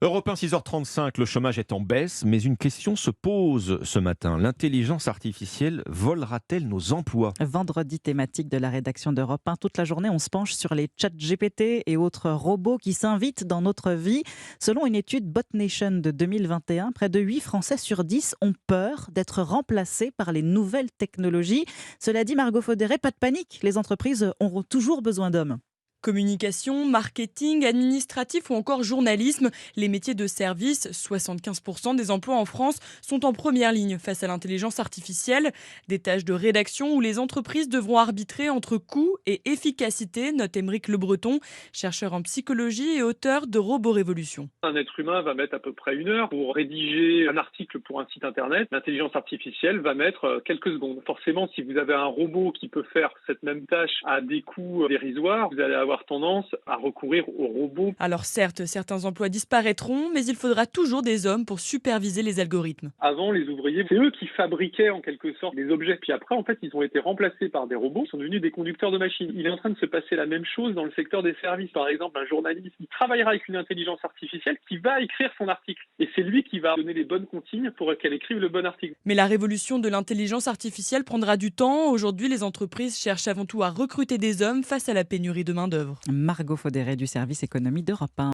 Europe 1, 6h35, le chômage est en baisse, mais une question se pose ce matin. L'intelligence artificielle volera-t-elle nos emplois? Vendredi thématique de la rédaction d'Europe 1. Toute la journée, on se penche sur les chats GPT et autres robots qui s'invitent dans notre vie. Selon une étude BotNation de 2021, près de 8 Français sur 10 ont peur d'être remplacés par les nouvelles technologies. Cela dit, Margot Faudéré, pas de panique. Les entreprises auront toujours besoin d'hommes. Communication, marketing, administratif ou encore journalisme, les métiers de service, 75% des emplois en France, sont en première ligne face à l'intelligence artificielle. Des tâches de rédaction où les entreprises devront arbitrer entre coût et efficacité, note Aymeric Le Breton, chercheur en psychologie et auteur de Robo Révolution. Un être humain va mettre à peu près 1 heure pour rédiger un article pour un site internet. L'intelligence artificielle va mettre quelques secondes. Forcément, si vous avez un robot qui peut faire cette même tâche à des coûts dérisoires, vous allez avoir tendance à recourir aux robots. Alors certes, certains emplois disparaîtront, mais il faudra toujours des hommes pour superviser les algorithmes. Avant, les ouvriers, c'est eux qui fabriquaient en quelque sorte les objets. Puis après, en fait, ils ont été remplacés par des robots, ils sont devenus des conducteurs de machines. Il est en train de se passer la même chose dans le secteur des services. Par exemple, un journaliste, il travaillera avec une intelligence artificielle qui va écrire son article. Et c'est lui qui va donner les bonnes consignes pour qu'elle écrive le bon article. Mais la révolution de l'intelligence artificielle prendra du temps. Aujourd'hui, les entreprises cherchent avant tout à recruter des hommes face à la pénurie de main-d'œuvre. Margot Faudéré du service économie d'Europe 1.